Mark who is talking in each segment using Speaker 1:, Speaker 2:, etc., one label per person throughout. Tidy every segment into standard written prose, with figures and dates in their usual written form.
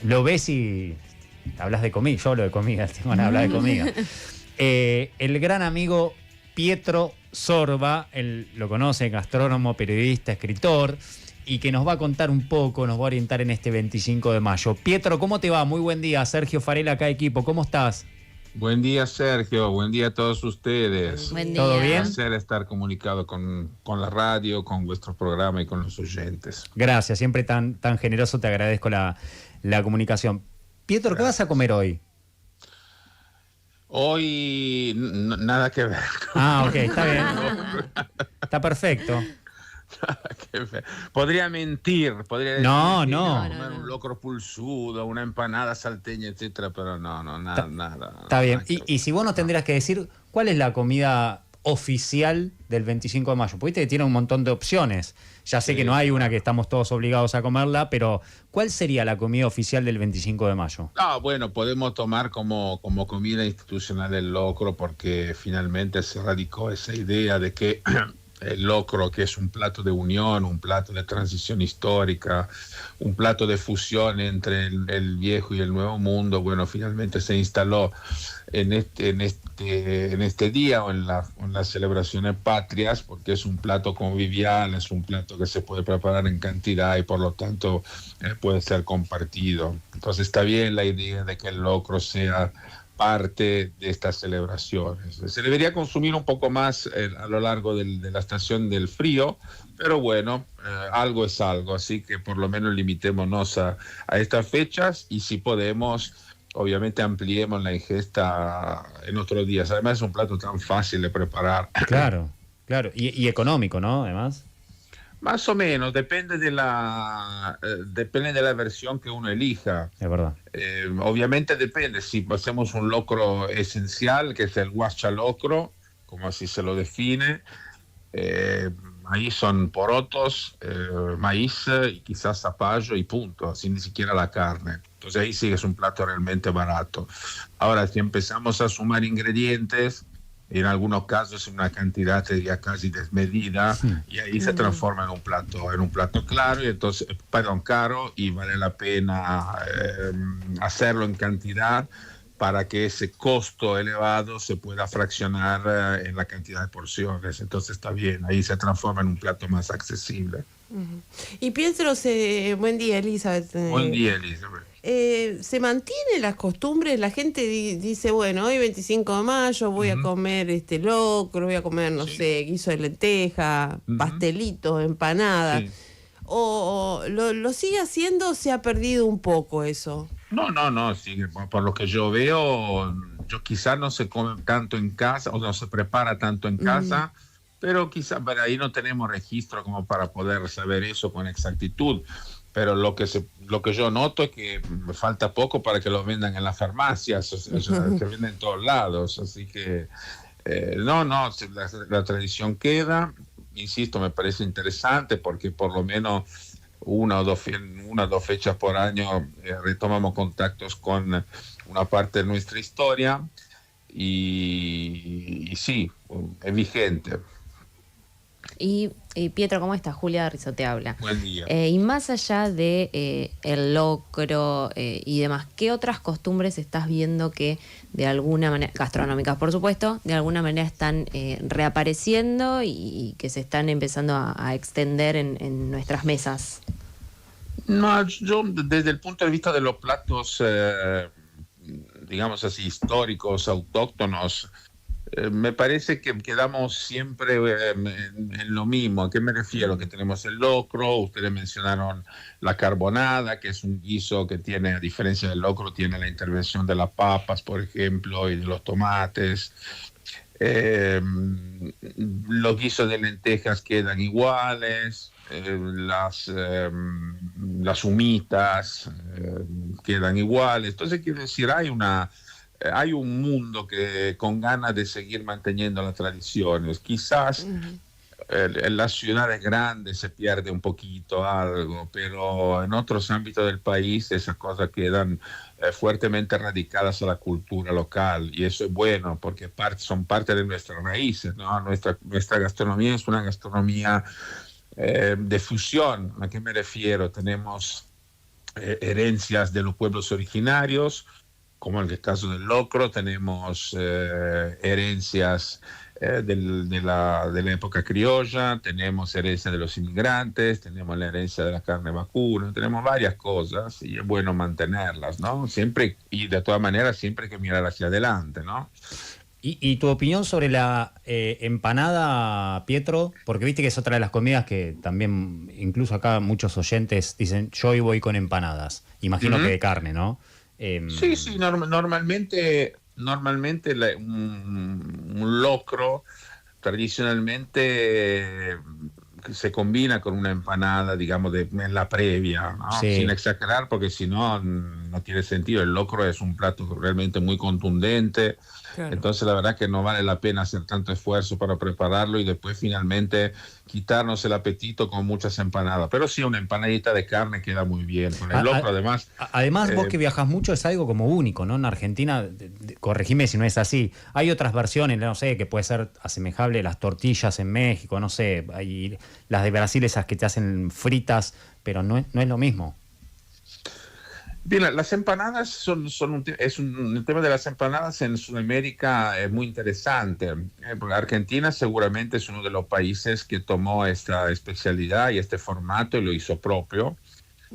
Speaker 1: lo ves y hablas de comida. Yo hablo de comida, tengo ganas de hablar de comida. El gran amigo Pietro Sorba, él lo conoce, gastrónomo, periodista, escritor, y que nos va a contar un poco, nos va a orientar en este 25 de mayo. Pietro, ¿cómo te va? Muy buen día. Sergio Farela, acá equipo. ¿Cómo estás?
Speaker 2: Buen día, Sergio. Buen día a todos ustedes.
Speaker 3: Buen día.
Speaker 1: ¿Todo bien?
Speaker 2: Un placer estar comunicado con la radio, con vuestro programa y con los oyentes.
Speaker 1: Gracias, siempre tan generoso, te agradezco la comunicación. Pietro, ¿qué vas a comer hoy?
Speaker 2: Hoy nada que ver.
Speaker 1: Ah, ok, está bien. Está perfecto.
Speaker 2: Podría mentir, podría decir,
Speaker 1: No.
Speaker 2: comer un locro pulsudo, una empanada salteña, etcétera, pero nada.
Speaker 1: Está bien. Y si vos nos tendrías que decir, ¿cuál es la comida oficial del 25 de mayo? Porque viste que tiene un montón de opciones. Ya sé que no hay una que estamos todos obligados a comerla, pero ¿cuál sería la comida oficial del 25 de mayo?
Speaker 2: Bueno, podemos tomar como comida institucional el locro, porque finalmente se radicó esa idea de que el locro, que es un plato de unión, un plato de transición histórica, un plato de fusión entre el viejo y el nuevo mundo, bueno, finalmente se instaló en este día o en las celebraciones patrias, porque es un plato convivial, es un plato que se puede preparar en cantidad y por lo tanto puede ser compartido. Entonces está bien la idea de que el locro sea parte de estas celebraciones. Se debería consumir un poco más a lo largo de la estación del frío, pero bueno, algo es algo, así que por lo menos limitémonos a estas fechas y si podemos, obviamente ampliemos la ingesta en otros días. Además es un plato tan fácil de preparar.
Speaker 1: Claro. Y económico, ¿no? Además.
Speaker 2: Más o menos, depende de la versión que uno elija.
Speaker 1: Es verdad.
Speaker 2: Obviamente depende, si hacemos un locro esencial, que es el guaschalocro, como así se lo define, ahí son porotos, maíz y quizás zapallo y punto, así ni siquiera la carne. Entonces ahí sí es un plato realmente barato. Ahora, si empezamos a sumar ingredientes, en algunos casos una cantidad ya casi desmedida, y ahí se transforma en un plato claro, y entonces, caro, y vale la pena hacerlo en cantidad para que ese costo elevado se pueda fraccionar en la cantidad de porciones. Entonces está bien, ahí se transforma en un plato más accesible.
Speaker 3: Y Pietro, buen día, Elizabeth.
Speaker 2: Buen día, Elizabeth.
Speaker 3: ¿Se mantiene las costumbres? La gente dice, bueno, hoy 25 de mayo voy a comer locro, voy a comer, no sé, guiso de lenteja, pastelitos, empanadas. Sí. ¿O lo sigue haciendo o se ha perdido un poco eso?
Speaker 2: No, sigue. Por lo que yo veo, quizás no se come tanto en casa o no se prepara tanto en casa, pero quizás para ahí no tenemos registro como para poder saber eso con exactitud. Pero lo que yo noto es que me falta poco para que lo vendan en las farmacias, que venden en todos lados. Así que, la tradición queda. Insisto, me parece interesante porque por lo menos una o dos fechas por año retomamos contactos con una parte de nuestra historia y sí, es vigente.
Speaker 4: Y Pietro, ¿cómo estás? Julia Rizzo te habla.
Speaker 2: Buen día.
Speaker 4: Y más allá de el locro y demás, ¿qué otras costumbres estás viendo que de alguna manera, gastronómicas por supuesto, de alguna manera están reapareciendo y que se están empezando a extender en nuestras mesas?
Speaker 2: No, yo desde el punto de vista de los platos, digamos así, históricos, autóctonos, me parece que quedamos siempre en lo mismo. ¿A qué me refiero? Que tenemos el locro, ustedes mencionaron la carbonada, que es un guiso que tiene, a diferencia del locro, tiene la intervención de las papas, por ejemplo, y de los tomates. Los guisos de lentejas quedan iguales, las humitas quedan iguales. Entonces, quiero decir, hay un mundo que con ganas de seguir manteniendo las tradiciones. Quizás en las ciudades grandes se pierde un poquito algo, pero en otros ámbitos del país esas cosas quedan fuertemente radicadas a la cultura local, y eso es bueno porque son parte de nuestras raíces, ¿no? Nuestra gastronomía es una gastronomía de fusión. ¿A qué me refiero? Tenemos herencias de los pueblos originarios, como en el caso del locro, tenemos herencias de la época criolla, tenemos herencia de los inmigrantes, tenemos la herencia de la carne vacuna, tenemos varias cosas y es bueno mantenerlas, ¿no? Siempre, y de todas maneras, siempre hay que mirar hacia adelante, ¿no?
Speaker 1: ¿Y tu opinión sobre la empanada, Pietro? Porque viste que es otra de las comidas que también, incluso acá muchos oyentes dicen, yo hoy voy con empanadas. Imagino que de carne, ¿no?
Speaker 2: Sí, normalmente un locro tradicionalmente se combina con una empanada, digamos, en la previa, ¿no?
Speaker 1: Sí.
Speaker 2: Sin exagerar, porque si no, no tiene sentido. El locro es un plato realmente muy contundente.
Speaker 3: Claro.
Speaker 2: Entonces la verdad que no vale la pena hacer tanto esfuerzo para prepararlo y después finalmente quitarnos el apetito con muchas empanadas. Pero sí, una empanadita de carne queda muy bien. Con el locro además...
Speaker 1: Además, vos que viajas mucho es algo como único, ¿no? En Argentina, corregime si no es así, hay otras versiones, no sé, que puede ser asemejable a las tortillas en México, no sé, hay las de Brasil esas que te hacen fritas, pero no es lo mismo.
Speaker 2: Bien, las empanadas el tema de las empanadas en Sudamérica es muy interesante. Porque Argentina seguramente es uno de los países que tomó esta especialidad y este formato y lo hizo propio,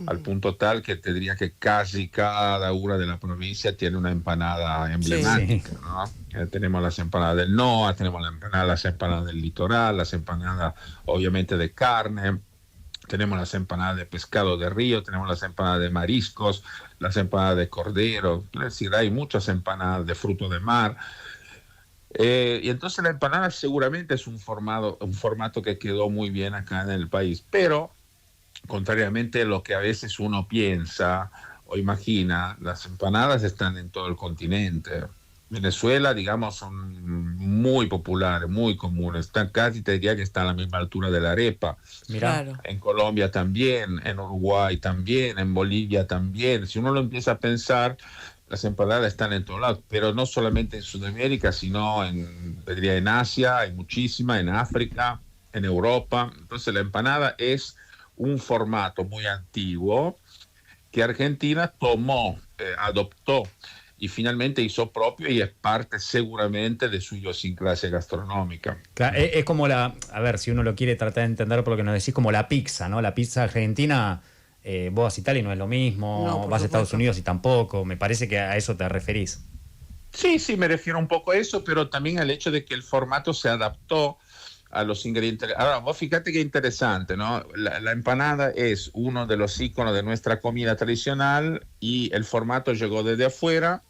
Speaker 2: al punto tal que te diría que casi cada una de la provincia tiene una empanada emblemática,
Speaker 1: Sí.
Speaker 2: ¿no? Tenemos las empanadas del NOA, tenemos las empanadas del litoral, las empanadas obviamente de carne. Tenemos las empanadas de pescado de río, tenemos las empanadas de mariscos, las empanadas de cordero, es decir, hay muchas empanadas de fruto de mar. Y entonces la empanada seguramente es un formato que quedó muy bien acá en el país, pero contrariamente a lo que a veces uno piensa o imagina, las empanadas están en todo el continente. Venezuela, digamos, son muy populares, muy comunes. Están casi, te diría que están a la misma altura de la arepa.
Speaker 1: Mirá.
Speaker 3: Claro.
Speaker 2: En Colombia también, en Uruguay también, en Bolivia también. Si uno lo empieza a pensar, las empanadas están en todos lados, pero no solamente en Sudamérica, sino te diría en Asia, hay muchísima, en África, en Europa. Entonces la empanada es un formato muy antiguo que Argentina tomó, adoptó y finalmente hizo propio y es parte seguramente de su idiosincrasia gastronómica.
Speaker 1: Claro, es como a ver, si uno lo quiere tratar de entender por lo que nos decís, como la pizza, ¿no? La pizza argentina, vos vas a Italia y no es lo mismo,
Speaker 3: No, por
Speaker 1: vas a Estados
Speaker 3: supuesto.
Speaker 1: Unidos y tampoco, me parece que a eso te referís.
Speaker 2: Sí, me refiero un poco a eso, pero también al hecho de que el formato se adaptó a los ingredientes. Ahora, vos fíjate qué interesante, ¿no? La empanada es uno de los íconos de nuestra comida tradicional y el formato llegó desde afuera.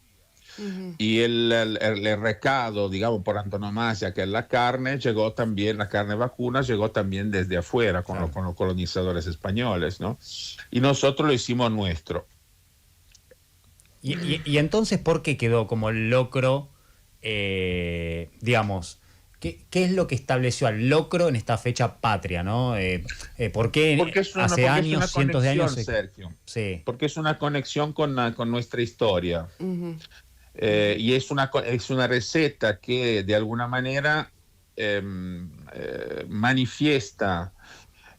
Speaker 2: Y el recado, digamos, por antonomasia, que es la carne, llegó también, la carne vacuna, llegó también desde afuera con los colonizadores españoles, ¿no? Y nosotros lo hicimos nuestro.
Speaker 1: Y entonces, ¿por qué quedó como el locro, digamos, qué es lo que estableció al locro en esta fecha patria, ¿no? ¿Por qué
Speaker 2: Porque
Speaker 1: hace años, cientos de años?
Speaker 2: Sergio.
Speaker 1: Sí.
Speaker 2: Porque es una conexión con nuestra historia. Y es una receta que de alguna manera manifiesta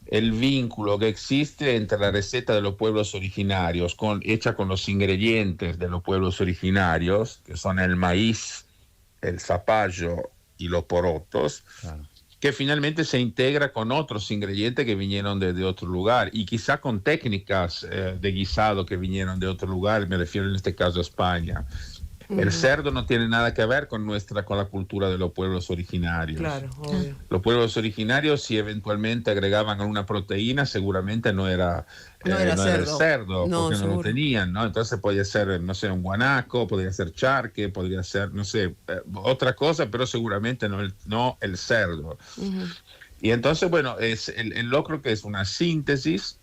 Speaker 2: el vínculo que existe entre la receta de los pueblos originarios, hecha con los ingredientes de los pueblos originarios, que son el maíz, el zapallo y los porotos,
Speaker 1: Claro.
Speaker 2: que finalmente se integra con otros ingredientes que vinieron de otro lugar y quizá con técnicas de guisado que vinieron de otro lugar, me refiero en este caso a España. El cerdo no tiene nada que ver con la cultura de los pueblos originarios.
Speaker 3: Claro, obvio.
Speaker 2: Los pueblos originarios, si eventualmente agregaban alguna proteína, seguramente no era
Speaker 3: No era
Speaker 2: el
Speaker 3: cerdo.
Speaker 2: cerdo,
Speaker 3: No,
Speaker 2: porque no lo
Speaker 3: seguro.
Speaker 2: tenían, ¿no? Entonces podía ser, no sé, un guanaco, podría ser charque, podría ser, no sé, otra cosa, pero seguramente no el cerdo. Y entonces, bueno, es el locro, que es una síntesis,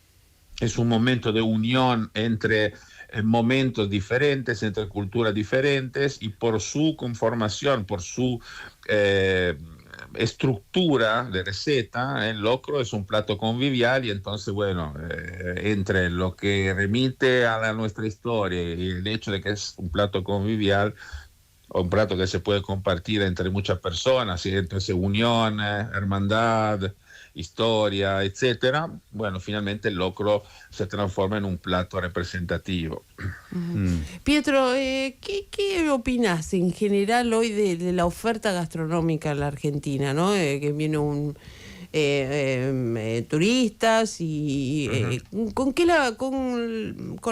Speaker 2: es un momento de unión entre momentos diferentes, entre culturas diferentes, y por su conformación, por su estructura de receta, el locro es un plato convivial y entonces, bueno, entre lo que remite a nuestra historia y el hecho de que es un plato convivial, un plato que se puede compartir entre muchas personas, y entonces unión, hermandad historia, etcétera, bueno, finalmente el locro se transforma en un plato representativo.
Speaker 3: Pietro, ¿qué opinás en general hoy de la oferta gastronómica en la Argentina, ¿no? Que viene turistas y con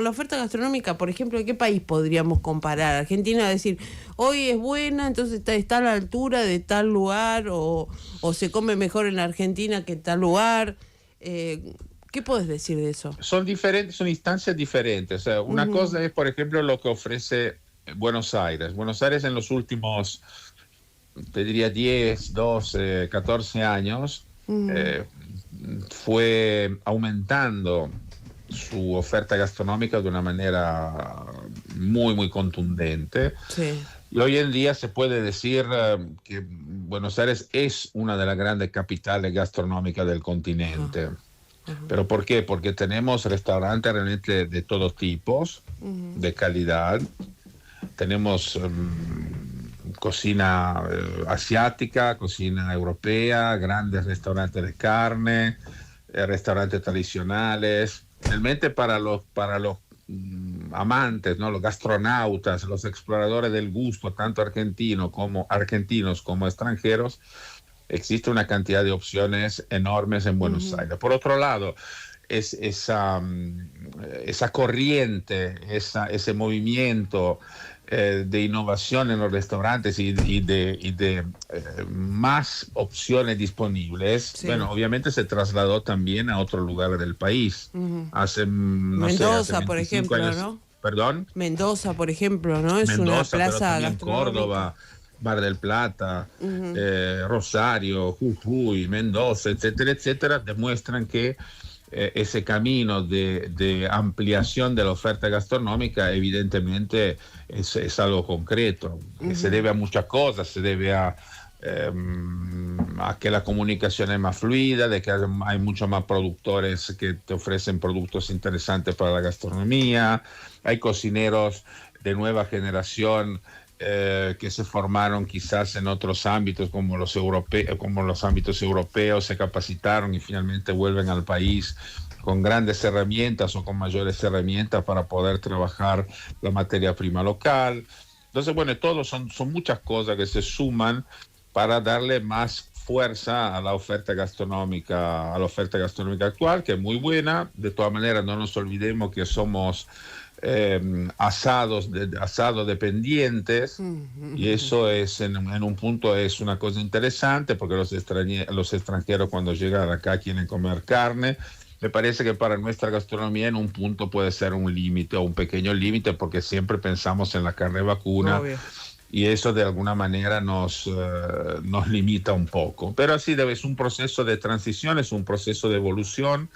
Speaker 3: la oferta gastronómica, por ejemplo, ¿qué país podríamos comparar? Argentina, decir, hoy es buena, entonces está a la altura de tal lugar o se come mejor en Argentina que en tal lugar. ¿Qué puedes decir de eso?
Speaker 2: Son diferentes, son instancias diferentes. O sea, una cosa es, por ejemplo, lo que ofrece Buenos Aires. Buenos Aires en los últimos, te diría, 10, 12, 14 años, fue aumentando su oferta gastronómica de una manera muy, muy contundente.
Speaker 3: Sí.
Speaker 2: Y hoy en día se puede decir que Buenos Aires es una de las grandes capitales gastronómicas del continente. ¿Pero por qué? Porque tenemos restaurantes realmente de todos tipos, de calidad. Tenemos cocina asiática, cocina europea, grandes restaurantes de carne, restaurantes tradicionales. Realmente para los amantes, ¿no? Los gastronautas, los exploradores del gusto, tanto argentinos como extranjeros, existe una cantidad de opciones enormes en Buenos Aires. Por otro lado, esa corriente, ese movimiento de innovación en los restaurantes y de más opciones disponibles, sí. Bueno, obviamente se trasladó también a otros lugares del país. Hace, no
Speaker 3: Mendoza,
Speaker 2: sé,
Speaker 3: por ejemplo,
Speaker 2: años,
Speaker 3: ¿no?
Speaker 2: ¿Perdón?
Speaker 3: Mendoza, por ejemplo, ¿no? Es
Speaker 2: Mendoza,
Speaker 3: una plaza
Speaker 2: pero también Córdoba, Mar del Plata, Rosario, Jujuy, Mendoza, etcétera, etcétera, demuestran que ese camino de ampliación de la oferta gastronómica evidentemente es algo concreto, que se debe a muchas cosas, se debe a que la comunicación es más fluida, de que hay muchos más productores que te ofrecen productos interesantes para la gastronomía, hay cocineros de nueva generación que se formaron quizás en otros ámbitos como los ámbitos europeos, se capacitaron y finalmente vuelven al país con grandes herramientas o con mayores herramientas para poder trabajar la materia prima local. Entonces, bueno, todos son muchas cosas que se suman para darle más fuerza a la oferta gastronómica actual, que es muy buena. De todas maneras, no nos olvidemos que somos asado dependientes, y eso es en un punto es una cosa interesante porque los extranjeros cuando llegan acá quieren comer carne. Me parece que para nuestra gastronomía en un punto puede ser un límite o un pequeño límite porque siempre pensamos en la carne vacuna. Obvio. Y eso de alguna manera nos limita un poco, pero así es un proceso de transición, es un proceso de evolución.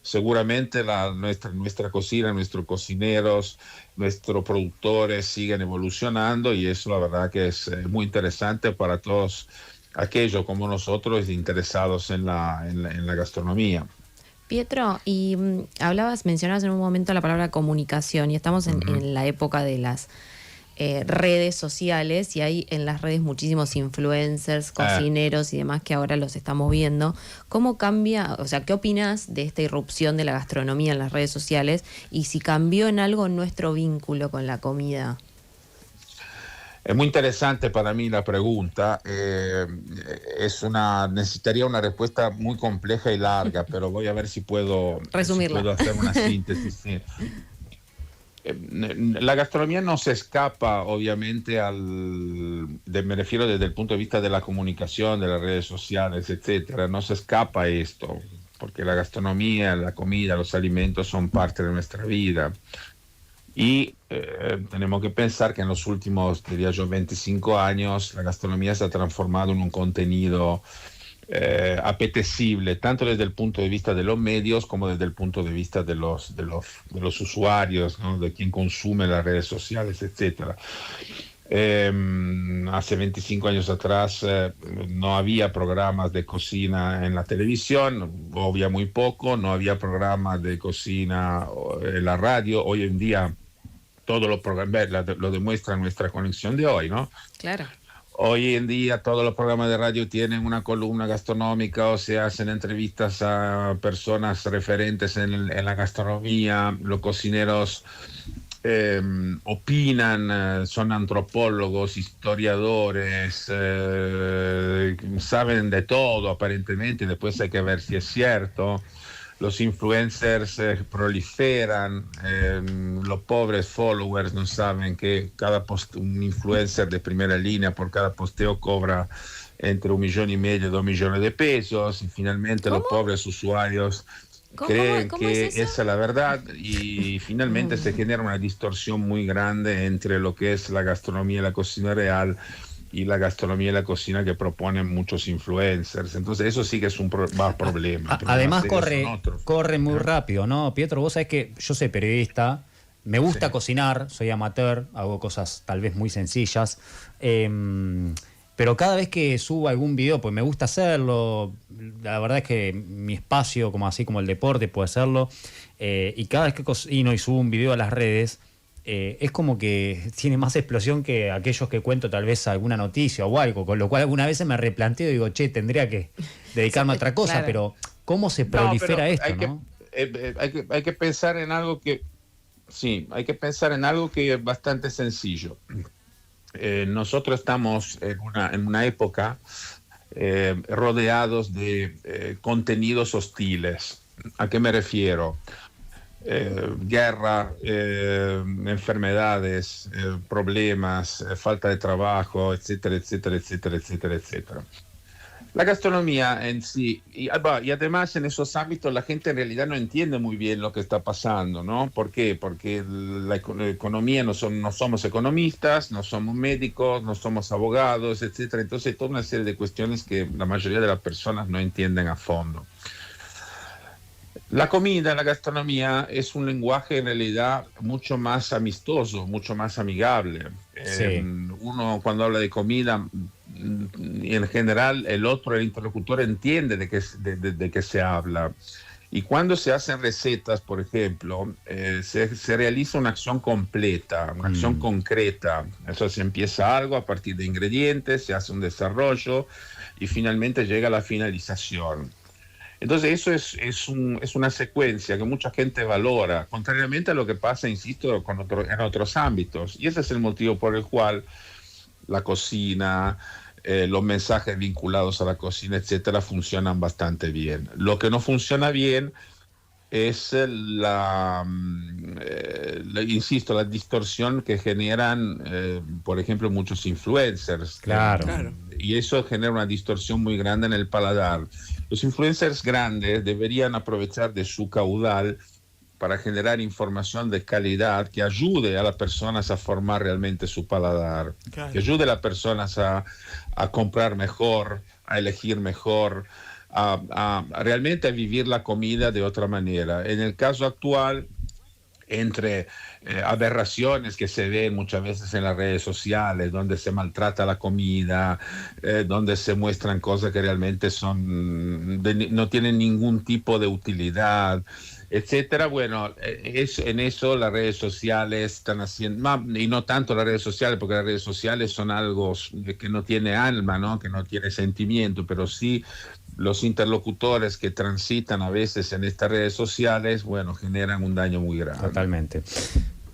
Speaker 2: Seguramente nuestra cocina, nuestros cocineros, nuestros productores siguen evolucionando y eso la verdad que es muy interesante para todos aquellos como nosotros interesados en la gastronomía.
Speaker 4: Pietro, y mencionabas en un momento la palabra comunicación y estamos en la época de las redes sociales y hay en las redes muchísimos influencers, cocineros y demás que ahora los estamos viendo. ¿Cómo cambia, o sea, qué opinas de esta irrupción de la gastronomía en las redes sociales y si cambió en algo nuestro vínculo con la comida?
Speaker 2: Es muy interesante para mí la pregunta. Necesitaría una respuesta muy compleja y larga, pero voy a ver si puedo resumirla. Si puedo hacer una síntesis. Sí. La gastronomía no se escapa, obviamente, me refiero desde el punto de vista de la comunicación, de las redes sociales, etcétera. No se escapa a esto, porque la gastronomía, la comida, los alimentos son parte de nuestra vida. Y tenemos que pensar que en los últimos, diría yo, 25 años, la gastronomía se ha transformado en un contenido apetecible, tanto desde el punto de vista de los medios como desde el punto de vista de los usuarios, ¿no? De quien consume las redes sociales, etcétera. Hace 25 años atrás no había programas de cocina en la televisión, o había muy poco, no había programas de cocina en la radio. Hoy en día todos los programas lo demuestra nuestra conexión de hoy, ¿no?
Speaker 4: Claro.
Speaker 2: Hoy en día todos los programas de radio tienen una columna gastronómica o se hacen entrevistas a personas referentes en la gastronomía. Los cocineros opinan, son antropólogos, historiadores, saben de todo aparentemente, después hay que ver si es cierto. Los influencers proliferan, los pobres followers no saben que un influencer de primera línea por cada posteo cobra entre 1,5 millones y 2 millones de pesos, y finalmente los pobres usuarios creen que esa es la verdad, y finalmente se genera una distorsión muy grande entre lo que es la gastronomía y la cocina real y la gastronomía y la cocina que proponen muchos influencers. Entonces eso sí que es un problema.
Speaker 1: Además corre muy rápido, ¿no, Pietro? Vos sabés que yo soy periodista, me gusta cocinar, soy amateur, hago cosas tal vez muy sencillas, pero cada vez que subo algún video, pues me gusta hacerlo, la verdad es que mi espacio, como así como el deporte, puede hacerlo, y cada vez que cocino y subo un video a las redes, es como que tiene más explosión que aquellos que cuento tal vez alguna noticia o algo, con lo cual alguna vez me replanteo y digo, che, tendría que dedicarme a otra cosa, claro. Pero ¿cómo se prolifera esto?
Speaker 2: Hay que pensar en algo que, sí, hay que pensar en algo que es bastante sencillo. Nosotros estamos en una época rodeados de contenidos hostiles. ¿A qué me refiero? Guerra, enfermedades, problemas, falta de trabajo, etcétera, etcétera, etcétera, etcétera, etcétera. La gastronomía en sí, y además en esos ámbitos la gente en realidad no entiende muy bien lo que está pasando, ¿no? ¿Por qué? Porque la economía no somos economistas, no somos médicos, no somos abogados, etcétera. Entonces hay toda una serie de cuestiones que la mayoría de las personas no entienden a fondo. La comida, la gastronomía es un lenguaje en realidad mucho más amistoso, mucho más amigable.
Speaker 1: Sí.
Speaker 2: Uno cuando habla de comida, y en general el interlocutor entiende de qué se habla. Y cuando se hacen recetas, por ejemplo, se realiza una acción completa, una acción concreta. Eso se empieza algo a partir de ingredientes, se hace un desarrollo y finalmente llega a la finalización. Entonces eso es una secuencia que mucha gente valora, contrariamente a lo que pasa, insisto, en otros ámbitos. Y ese es el motivo por el cual la cocina, los mensajes vinculados a la cocina, etcétera, funcionan bastante bien. Lo que no funciona bien es insisto, la distorsión que generan, por ejemplo, muchos influencers.
Speaker 1: Claro.
Speaker 2: Y eso genera una distorsión muy grande en el paladar. Los influencers grandes deberían aprovechar de su caudal para generar información de calidad que ayude a las personas a formar realmente su paladar, claro. Que ayude a las personas a comprar mejor, a elegir mejor, realmente a vivir la comida de otra manera. En el caso actual, entre aberraciones que se ven muchas veces en las redes sociales, donde se maltrata la comida, donde se muestran cosas que realmente no tienen ningún tipo de utilidad, etcétera. Bueno, en eso las redes sociales están haciendo, y no tanto las redes sociales, porque las redes sociales son algo que no tiene alma, ¿no? Que no tiene sentimiento, pero sí los interlocutores que transitan a veces en estas redes sociales, bueno, generan un daño muy grande.
Speaker 1: Totalmente.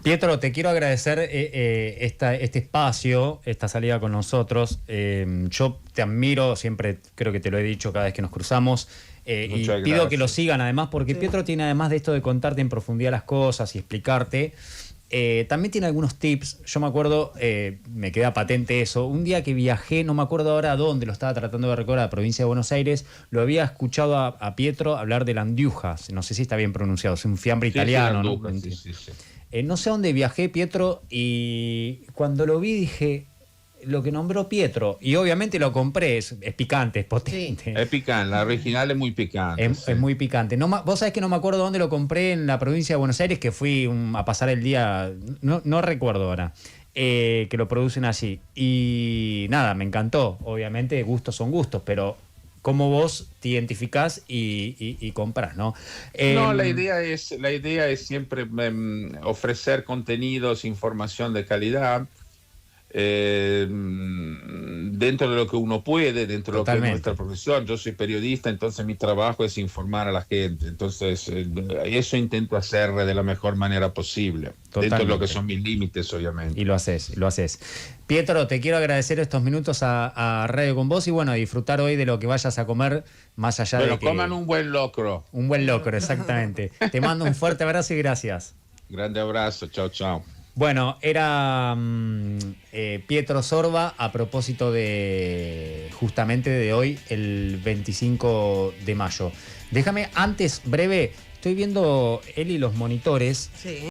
Speaker 1: Pietro, te quiero agradecer este espacio, esta salida con nosotros. Yo te admiro, siempre creo que te lo he dicho cada vez que nos cruzamos. Y pido que lo sigan además, porque sí. Pietro tiene, además de esto de contarte en profundidad las cosas y explicarte, también tiene algunos tips. Yo me acuerdo, me queda patente eso, un día que viajé, no me acuerdo ahora dónde, lo estaba tratando de recordar, la provincia de Buenos Aires, lo había escuchado a Pietro hablar de la andiuja, no sé si está bien pronunciado, es un fiambre italiano, ¿no? Sí. No sé a dónde viajé, Pietro, y cuando lo vi dije, lo que nombró Pietro, y obviamente lo compré, es picante, es potente.
Speaker 2: Sí. Es picante, la original es muy picante.
Speaker 1: Es muy picante. Vos sabés que no me acuerdo dónde lo compré, en la provincia de Buenos Aires, que fui a pasar el día, no recuerdo ahora, que lo producen allí. Y nada, me encantó. Obviamente gustos son gustos, pero cómo vos te identificás y comprás, ¿no?
Speaker 2: No, la idea es siempre ofrecer contenidos, información de calidad, de dentro de lo que uno puede, dentro de lo que es
Speaker 1: Totalmente.
Speaker 2: nuestra profesión. Yo soy periodista, entonces mi trabajo es informar a la gente. Entonces, eso intento hacer de la mejor manera posible, dentro de lo que son mis límites, obviamente.
Speaker 1: Y lo haces, lo haces. Pietro, te quiero agradecer estos minutos a Radio con Vos y bueno, disfrutar hoy de lo que vayas a comer, más allá
Speaker 2: Pero
Speaker 1: de que...
Speaker 2: coman un buen locro.
Speaker 1: Un buen locro, exactamente. Te mando un fuerte abrazo y gracias.
Speaker 2: Grande abrazo, chao, chao.
Speaker 1: Bueno, era Pietro Sorba a propósito de justamente de hoy, el 25 de mayo. Déjame antes, breve, estoy viendo él y los monitores.
Speaker 3: Sí.